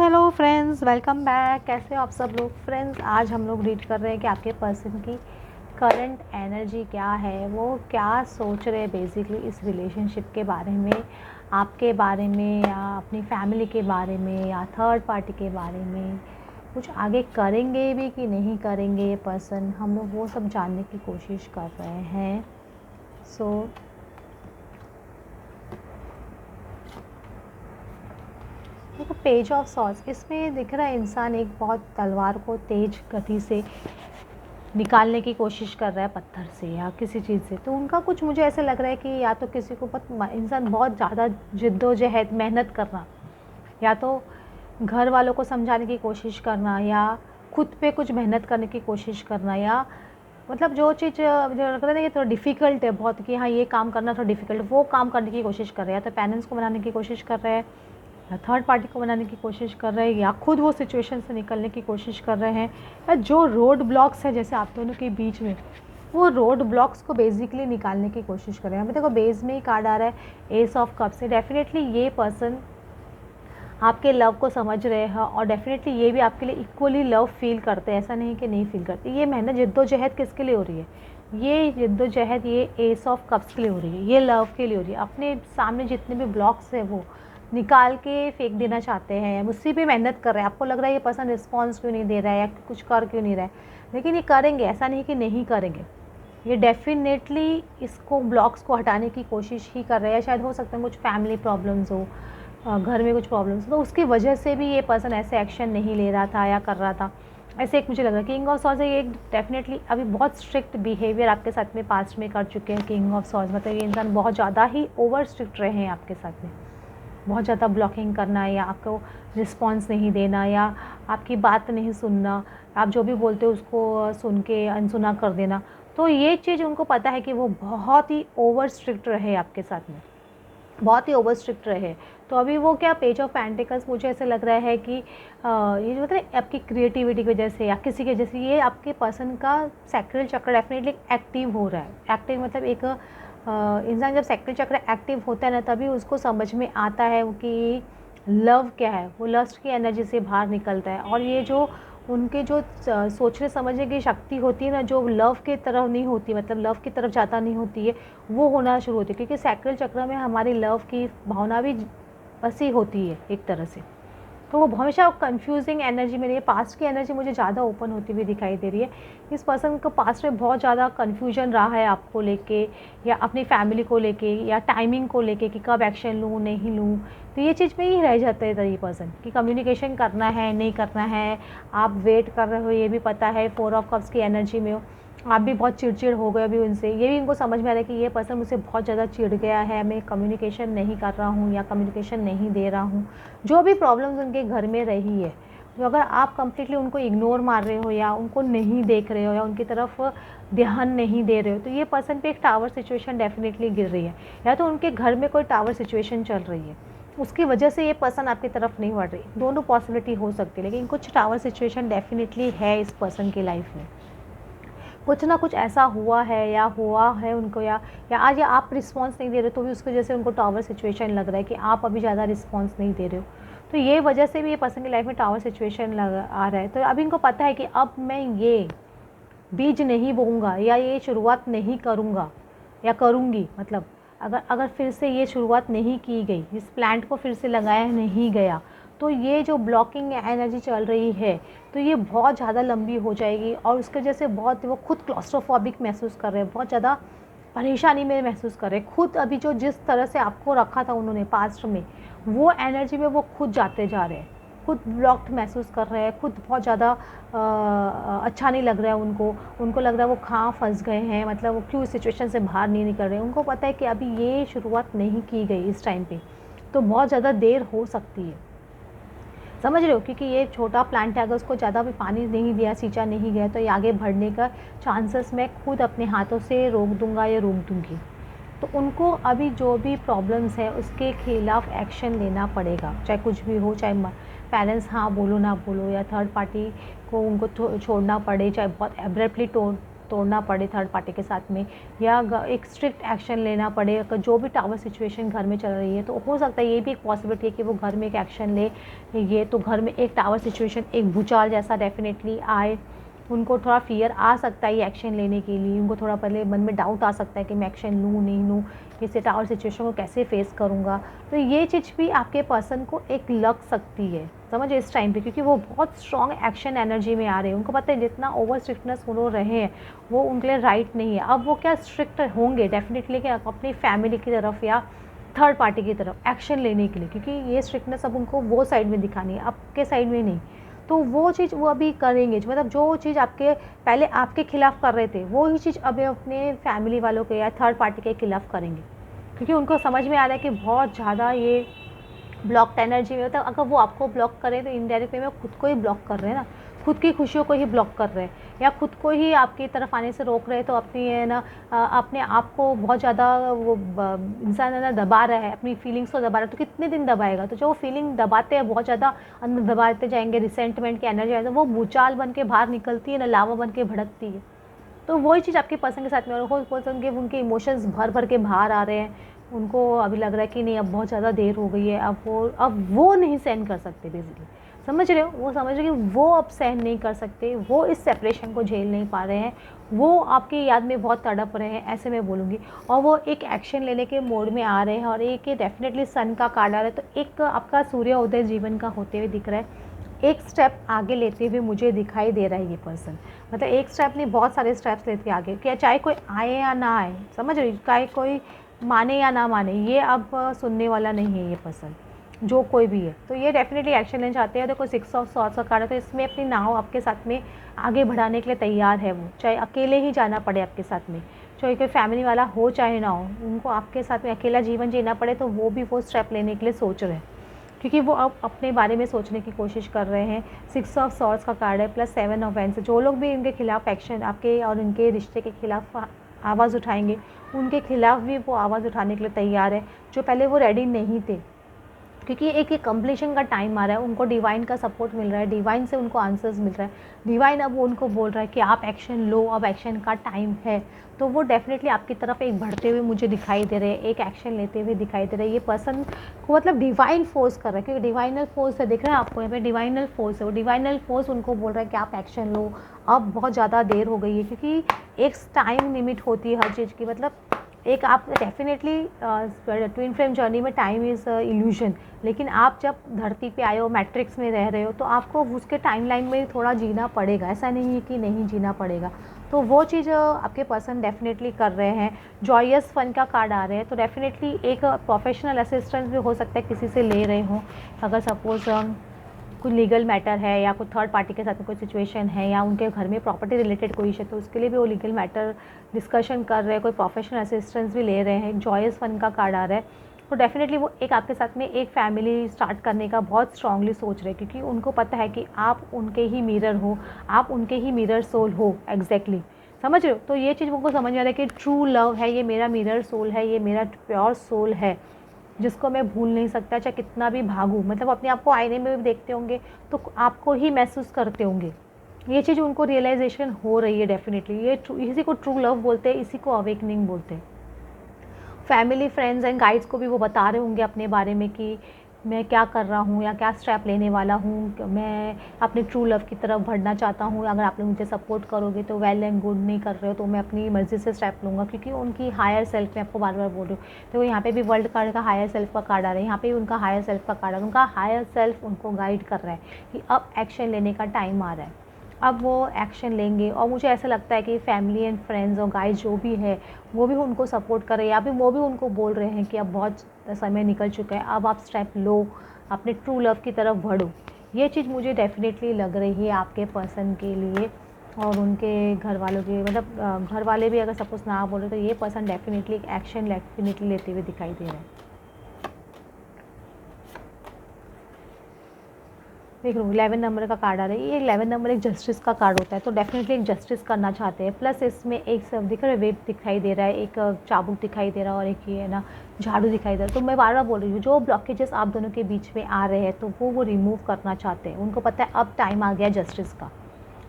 Hello friends, welcome back. कैसे हो आप सब लोग? फ्रेंड्स, आज हम लोग रीड कर रहे हैं कि आपके पर्सन की करंट एनर्जी क्या है, वो क्या सोच रहे हैं बेसिकली इस रिलेशनशिप के बारे में, आपके बारे में या अपनी फैमिली के बारे में या थर्ड पार्टी के बारे में। कुछ आगे करेंगे भी कि नहीं करेंगे ये पर्सन, हम लोग वो सब जानने की कोशिश कर रहे हैं। देखो, पेज ऑफ सॉर्ड्स इसमें दिख रहा है इंसान एक बहुत तलवार को तेज गति से निकालने की कोशिश कर रहा है पत्थर से या किसी चीज़ से। तो उनका कुछ मुझे ऐसे लग रहा है कि या तो किसी को इंसान बहुत ज़्यादा जिद्दोजहद मेहनत करना, या तो घर वालों को समझाने की कोशिश करना, या खुद पे कुछ मेहनत करने की कोशिश करना, या मतलब जो चीज़ मुझे लग रहा है कि थोड़ा डिफ़िकल्ट है बहुत, कि हाँ ये काम करना थोड़ा डिफ़िकल्ट, वो काम करने की कोशिश कर रहे हैं। या तो पेरेंट्स को बनाने की कोशिश कर रहे हैं, या थर्ड पार्टी को बनाने की कोशिश कर रहे हैं, या खुद वो सिचुएशन से निकलने की कोशिश कर रहे हैं, या जो रोड ब्लॉक्स है जैसे आप दोनों के बीच में, वो रोड ब्लॉक्स को बेसिकली निकालने की कोशिश कर रहे हैं। अभी देखो बेस में ही कार्ड आ रहा है एस ऑफ कप से। डेफिनेटली ये पर्सन आपके लव को समझ रहे हैं और डेफिनेटली ये भी आपके लिए इक्वली लव फील करते हैं, ऐसा नहीं कि नहीं फील करते। ये मेहनत जिद्दोजहद किसके लिए हो रही है? ये जिद्दोजहद ये एस ऑफ कप्स के लिए हो रही है, ये लव के लिए हो रही है। अपने सामने जितने भी ब्लॉक्स है वो निकाल के फेंक देना चाहते हैं, उसी पे मेहनत कर रहे हैं। आपको लग रहा है ये पर्सन रिस्पॉन्स क्यों नहीं दे रहा है या कुछ कर क्यों नहीं रहा है, लेकिन ये करेंगे, ऐसा नहीं कि नहीं करेंगे। ये डेफिनेटली इसको ब्लॉक्स को हटाने की कोशिश ही कर रहे हैं। शायद हो सकता है कुछ फैमिली प्रॉब्लम्स हो, घर में कुछ प्रॉब्लम्स, तो उसकी वजह से भी ये पर्सन ऐसे एक्शन नहीं ले रहा था या कर रहा था, ऐसे एक मुझे लग रहा है। किंग ऑफ सॉर्ड्स ये डेफिनेटली अभी बहुत स्ट्रिक्ट बिहेवियर आपके साथ में पास्ट में कर चुके हैं। किंग ऑफ सॉर्ड्स मतलब ये इंसान बहुत ज़्यादा ही ओवर स्ट्रिक्ट रहे हैं आपके साथ में, बहुत ज़्यादा ब्लॉकिंग करना या आपको रिस्पॉन्स नहीं देना या आपकी बात नहीं सुनना, आप जो भी बोलते हो उसको सुन के अनसुना कर देना। तो ये चीज़ उनको पता है कि वो बहुत ही ओवर स्ट्रिक्ट रहे आपके साथ में, बहुत ही ओवर स्ट्रिक्ट रहे। तो अभी वो क्या, पेज ऑफ पेंटिकल्स मुझे ऐसे लग रहा है कि ये जो मतलब आपकी क्रिएटिविटी की वजह से या किसी के जैसे ये आपके पर्सन का सैक्रल चक्र डेफिनेटली एक्टिव हो रहा है। एक्टिव मतलब एक इंसान जब सैक्रल चक्र एक्टिव होता है ना, तभी उसको समझ में आता है कि लव क्या है। वो लस्ट की एनर्जी से बाहर निकलता है, और ये जो उनके जो सोचने समझने की शक्ति होती है ना, जो लव की तरफ नहीं होती, मतलब लव की तरफ जाता नहीं होती है, वो होना शुरू होती है। क्योंकि सैक्रल चक्र में हमारी लव की भावना भी बसी होती है एक तरह से। तो वो हमेशा कंफ्यूजिंग एनर्जी में रही है। पास्ट की एनर्जी मुझे ज़्यादा ओपन होती हुई दिखाई दे रही है। इस पर्सन को पास्ट में बहुत ज़्यादा कन्फ्यूजन रहा है आपको लेके, या अपनी फैमिली को लेके, या टाइमिंग को लेके कि कब एक्शन लूँ नहीं लूँ। तो ये चीज़ में ही रह जाता है ये पर्सन कि कम्युनिकेशन करना है नहीं करना है। आप वेट कर रहे हो, ये भी पता है। 4 ऑफ कप्स की एनर्जी में हो, आप भी बहुत चिड़चिड़ हो गए अभी उनसे। ये भी इनको समझ में आ रहा है कि ये पर्सन मुझसे बहुत ज़्यादा चिढ़ गया है, मैं कम्युनिकेशन नहीं कर रहा हूँ या कम्युनिकेशन नहीं दे रहा हूँ। जो भी प्रॉब्लम्स उनके घर में रही है, तो अगर आप कम्प्लीटली उनको इग्नोर मार रहे हो या उनको नहीं देख रहे हो या उनकी तरफ ध्यान नहीं दे रहे हो, तो ये पर्सन पे एक टावर सिचुएशन डेफिनेटली गिर रही है। या तो उनके घर में कोई टावर सिचुएशन चल रही है, उसकी वजह से ये पर्सन आपकी तरफ नहीं बढ़ रही। दोनों पॉसिबिलिटी हो सकती है, लेकिन कुछ टावर सिचुएशन डेफिनेटली है इस पर्सन की लाइफ में। कुछ ना कुछ ऐसा हुआ है उनको, या आज या आप रिस्पॉन्स नहीं दे रहे हो, तो भी उसकी वजह से उनको टावर सिचुएशन लग रहा है कि आप अभी ज़्यादा रिस्पॉन्स नहीं दे रहे हो। तो ये वजह से भी ये पर्सन की लाइफ में टावर सिचुएशन लग आ रहा है। तो अभी इनको पता है कि अब मैं ये बीज नहीं बोऊंगा या ये शुरुआत नहीं करूँगा या करूँगी, मतलब अगर फिर से ये शुरुआत नहीं की गई, इस प्लांट को फिर से लगाया नहीं गया, तो ये जो ब्लॉकिंग एनर्जी चल रही है तो ये बहुत ज़्यादा लंबी हो जाएगी। और उसके वजह से बहुत वो खुद क्लॉस्ट्रोफोबिक महसूस कर रहे हैं, बहुत ज़्यादा परेशानी में महसूस कर रहे हैं खुद। अभी जो जिस तरह से आपको रखा था उन्होंने पास्ट में, वो एनर्जी में वो खुद जाते जा रहे हैं, खुद ब्लॉक्ड महसूस कर रहे हैं, खुद बहुत ज़्यादा अच्छा नहीं लग रहा है उनको लग रहा है वो कहाँ फंस गए हैं, मतलब वो क्यों इस सिचुएशन से बाहर नहीं निकल रहे हैं। उनको पता है कि अभी ये शुरुआत नहीं की गई इस टाइम पे, तो बहुत ज़्यादा देर हो सकती है। समझ रहे हो? क्योंकि ये छोटा प्लांट है, अगर उसको ज़्यादा भी पानी नहीं दिया, सींचा नहीं गया, तो ये आगे बढ़ने का चांसेस मैं खुद अपने हाथों से रोक दूंगा या रोक दूंगी। तो उनको अभी जो भी प्रॉब्लम्स है उसके खिलाफ एक्शन लेना पड़ेगा, चाहे कुछ भी हो, चाहे पेरेंट्स हाँ बोलो ना बोलो, या थर्ड पार्टी को उनको छोड़ना पड़े, चाहे बहुत एब्रप्टली तोड़ना पड़े थर्ड पार्टी के साथ में, या एक स्ट्रिक्ट एक्शन लेना पड़े। अगर जो भी टावर सिचुएशन घर में चल रही है, तो हो सकता है ये भी एक पॉसिबिलिटी है कि वो घर में एक एक्शन ले। ये तो घर में एक टावर सिचुएशन, एक भूचाल जैसा डेफिनेटली आए। उनको थोड़ा फ़ियर आ सकता है ये एक्शन लेने के लिए, उनको थोड़ा पहले मन में डाउट आ सकता है कि मैं एक्शन लूँ नहीं लूँ, इस टावर सिचुएशन को कैसे फेस करूँगा। तो ये चीज़ भी आपके पर्सन को एक लग सकती है, समझिए इस टाइम पे, क्योंकि वो बहुत स्ट्रॉन्ग एक्शन एनर्जी में आ रहे हैं। उनको पता है जितना ओवर स्ट्रिक्टनेस वो रहे हैं वो उनके लिए राइट नहीं है। अब वो क्या स्ट्रिक्ट होंगे डेफिनेटली कि अपनी फैमिली की तरफ या थर्ड पार्टी की तरफ एक्शन लेने के लिए, क्योंकि ये स्ट्रिक्टनेस अब उनको वो साइड में दिखानी है, आपके साइड में नहीं। तो वो चीज़ वो अभी करेंगे, मतलब जो चीज़ आपके पहले आपके खिलाफ़ कर रहे थे, वो ही चीज़ अभी अपने फैमिली वालों के या थर्ड पार्टी के खिलाफ़ करेंगे, क्योंकि उनको समझ में आ रहा है कि बहुत ज़्यादा ये ब्लॉक्ड एनर्जी में होता है। अगर वो आपको ब्लॉक करें तो इनडायरेक्ट वे में खुद को ही ब्लॉक कर रहे हैं ना, खुद की खुशियों को ही ब्लॉक कर रहे हैं, या खुद को ही आपकी तरफ आने से रोक रहे हैं। तो अपनी है ना अपने आप को बहुत ज़्यादा वो इंसान है ना दबा रहा है, अपनी फीलिंग्स को दबा रहा है। तो कितने दिन दबाएगा? तो जो वो फीलिंग दबाते हैं, बहुत ज़्यादा अंदर दबाते जाएंगे, रिसेंटमेंट की एनर्जी आएगी, वो भूचाल बन के बाहर निकलती है ना, लावा बन के भड़कती है। तो वही चीज़ आपके पर्सन के साथ में, और पर्सन के उनके इमोशंस भर भर के बाहर आ रहे हैं। उनको अभी लग रहा है कि नहीं, अब बहुत ज़्यादा देर हो गई है, अब वो नहीं सहन कर सकते बेसिकली, समझ रहे हो? वो समझ रहे कि वो अब सहन नहीं कर सकते, वो इस सेपरेशन को झेल नहीं पा रहे हैं, वो आपकी याद में बहुत तड़प रहे हैं, ऐसे मैं बोलूँगी। और वो एक एक्शन लेने के मोड में आ रहे हैं, और एक डेफिनेटली सन का कार्ड आ रहा है। तो एक आपका सूर्योदय जीवन का होते हुए दिख रहा है, एक स्टेप आगे लेते हुए मुझे दिखाई दे रहा है ये पर्सन। मतलब एक स्टेप नहीं, बहुत सारे स्टेप्स लेते आगे, क्या चाहे कोई आए या ना आए, समझ रही, चाहे कोई माने या ना माने, ये अब सुनने वाला नहीं है ये पर्सन, जो कोई भी है। तो ये डेफिनेटली एक्शन लेना चाहते हैं। देखो 6 ऑफ सॉर्ड्स का कार्ड है, तो इसमें अपनी नाव आपके साथ में आगे बढ़ाने के लिए तैयार है वो, चाहे अकेले ही जाना पड़े आपके साथ में, चाहे कोई फैमिली वाला हो चाहे ना हो, उनको आपके साथ में अकेला जीवन जीना पड़े, तो वो भी वो स्टेप लेने के लिए सोच रहे हैं, क्योंकि वो अब अपने बारे में सोचने की कोशिश कर रहे हैं। 6 ऑफ सॉर्ड्स का कार्ड है प्लस 7 ऑफ वैंड्स। जो लोग भी इनके खिलाफ एक्शन, आपके और इनके रिश्ते के खिलाफ आवाज़ उठाएंगे, उनके खिलाफ भी वो आवाज़ उठाने के लिए तैयार है, जो पहले वो रेडी नहीं थे, क्योंकि एक कंप्लीशन का टाइम आ रहा है। उनको डिवाइन का सपोर्ट मिल रहा है, डिवाइन से उनको आंसर्स मिल रहा है, डिवाइन अब उनको बोल रहा है कि आप एक्शन लो, अब एक्शन का टाइम है। तो वो डेफिनेटली आपकी तरफ एक बढ़ते हुए मुझे दिखाई दे रहे हैं, एक एक्शन लेते हुए दिखाई दे रहे हैं। ये पर्सन को मतलब डिवाइन फोर्स कर रहा है, क्योंकि डिवाइनल फोर्स है, दिख रहा है आपको यहाँ पे डिवाइनल फोर्स है। वो डिवाइनल फोर्स उनको बोल रहा है कि आप एक्शन लो, अब बहुत ज़्यादा देर हो गई है, क्योंकि एक टाइम लिमिट होती है हर चीज़ की। मतलब एक आप डेफिनेटली ट्विन फ्लेम जर्नी में टाइम इज़ इल्यूजन, लेकिन आप जब धरती पे आए हो, मैट्रिक्स में रह रहे हो, तो आपको उसके टाइमलाइन में थोड़ा जीना पड़ेगा, ऐसा नहीं है कि नहीं जीना पड़ेगा। तो वो चीज़ आपके पर्सन डेफिनेटली कर रहे हैं। जॉयस फन का कार्ड आ रहे हैं, तो डेफिनेटली एक प्रोफेशनल असिस्टेंस भी हो सकता है, किसी से ले रहे हो। अगर सपोज़ कोई लीगल मैटर है, या कोई थर्ड पार्टी के साथ में कोई सिचुएशन है, या उनके घर में प्रॉपर्टी रिलेटेड कोई इशू है, तो उसके लिए भी वो लीगल मैटर डिस्कशन कर रहे हैं, कोई प्रोफेशनल असिस्टेंस भी ले रहे हैं। जॉयस फन का कार्ड आ रहा है, तो डेफिनेटली वो एक आपके साथ में एक फैमिली स्टार्ट करने का बहुत स्ट्रांगली सोच रहे हैं, क्योंकि उनको पता है कि आप उनके ही मिरर हो, आप उनके ही मिरर सोल हो। एग्जैक्टली समझ रहे हो? तो ये चीज़ उनको समझ में आ रहा है कि ट्रू लव है, ये मेरा मिरर सोल है, ये मेरा प्योर सोल है, जिसको मैं भूल नहीं सकता, चाहे कितना भी भागूं। मतलब अपने आप को आईने में भी देखते होंगे तो आपको ही महसूस करते होंगे। ये चीज़ उनको रियलाइजेशन हो रही है डेफिनेटली। ये इसी को ट्रू लव बोलते हैं, इसी को अवेकनिंग बोलते हैं। फैमिली, फ्रेंड्स एंड गाइड्स को भी वो बता रहे होंगे अपने बारे में कि मैं क्या कर रहा हूँ या क्या स्टेप लेने वाला हूँ, मैं अपने ट्रू लव की तरफ बढ़ना चाहता हूँ, अगर आप लोग मुझे सपोर्ट करोगे तो वेल एंड गुड, नहीं कर रहे हो तो मैं अपनी मर्ज़ी से स्टेप लूँगा, क्योंकि उनकी हायर सेल्फ, मैं आपको बार बार बोल रही हूँ। तो यहाँ पे भी वर्ल्ड कार्ड का हायर सेल्फ का कार्ड आ रहा है, यहाँ पे भी उनका हायर सेल्फ का कार्ड आ रहा है। उनका हायर सेल्फ उनको गाइड कर रहा है कि अब एक्शन लेने का टाइम आ रहा है, अब वो एक्शन लेंगे। और मुझे ऐसा लगता है कि फैमिली एंड फ्रेंड्स और गाइड जो भी है, वो भी उनको सपोर्ट कर रहे हैं, या फिर वो भी उनको बोल रहे हैं कि अब बहुत समय निकल चुका है, अब आप स्टेप लो, अपने ट्रू लव की तरफ बढ़ो। ये चीज़ मुझे डेफिनेटली लग रही है आपके पर्सन के लिए और उनके घर वालों के। मतलब घर वाले भी अगर सपोज ना बोले, तो ये पर्सन डेफिनेटली एक एक्शन डेफिनेटली लेते हुए दिखाई दे रहा है। देख लो 11 नंबर का कार्ड आ रहा है। ये 11 नंबर एक जस्टिस का कार्ड होता है, तो डेफिनेटली एक जस्टिस करना चाहते हैं। प्लस इसमें एक सब दिख रहा है, वेट दिखाई दे रहा है, एक चाबुक दिखाई दे रहा है, और एक ये है ना झाड़ू दिखाई दे रहा है। तो मैं बार बार बोल रही हूँ, जो ब्लॉकेजेस आप दोनों के बीच में आ रहे हैं, तो वो रिमूव करना चाहते हैं। उनको पता है अब टाइम आ गया जस्टिस का,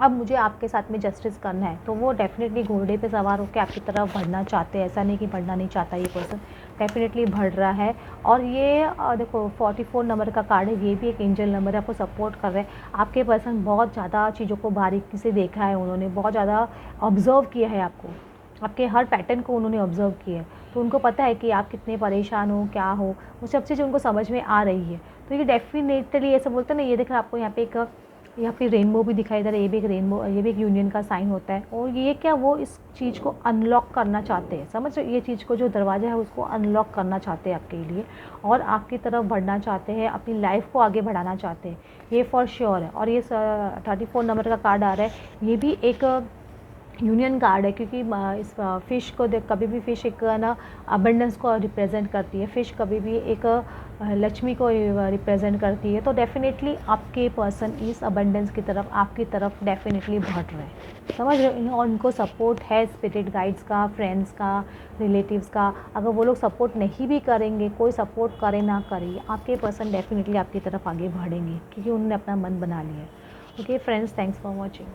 अब मुझे आपके साथ में जस्टिस करना है, तो वो डेफ़िनेटली घोड़े पे सवार होकर आपकी तरफ बढ़ना चाहते हैं। ऐसा नहीं कि बढ़ना नहीं चाहता ये पर्सन, डेफ़िनेटली बढ़ रहा है। और ये देखो 44 नंबर का कार्ड है, ये भी एक एंजल नंबर है, आपको सपोर्ट कर रहे हैं। आपके पर्सन बहुत ज़्यादा चीज़ों को बारीकी से देखा है, उन्होंने बहुत ज़्यादा ऑब्ज़र्व किया है आपको, आपके हर पैटर्न को उन्होंने ऑब्ज़र्व किया है। तो उनको पता है कि आप कितने परेशान हो, क्या हो, वो सब चीज़ उनको समझ में आ रही है। तो ये डेफ़िनेटली ऐसा बोलते हैं ना, ये देख रहा आपको यहाँ पे एक, यहाँ पे रेनबो भी दिखाई दे रहा है, ये भी एक रेनबो, ये भी एक यूनियन का साइन होता है। और ये क्या, वो इस चीज़ को अनलॉक करना चाहते हैं, समझ रहे हो? ये चीज़ को, जो दरवाज़ा है उसको अनलॉक करना चाहते हैं आपके लिए, और आपकी तरफ बढ़ना चाहते हैं, अपनी लाइफ को आगे बढ़ाना चाहते हैं, ये फॉर श्योर है। और ये 34 नंबर का कार्ड आ रहा है, ये भी एक यूनियन कार्ड है, क्योंकि इस फ़िश को देख, कभी भी फ़िश एक ना अबंडेंस को रिप्रेजेंट करती है, फ़िश कभी भी एक लक्ष्मी को रिप्रेजेंट करती है। तो डेफ़िनेटली आपके पर्सन इस अबंडेंस की तरफ, आपकी तरफ डेफ़िनेटली बढ़ रहे हैं, समझ रहे हो? और उनको सपोर्ट है स्पिरिट गाइड्स का, फ्रेंड्स का, रिलेटिव्स का। अगर वो लोग सपोर्ट नहीं भी करेंगे, कोई सपोर्ट करे ना करे, आपके पर्सन डेफ़िनेटली आपकी तरफ आगे बढ़ेंगे, क्योंकि उन्होंने अपना मन बना लिया है। Okay friends, thanks for watching.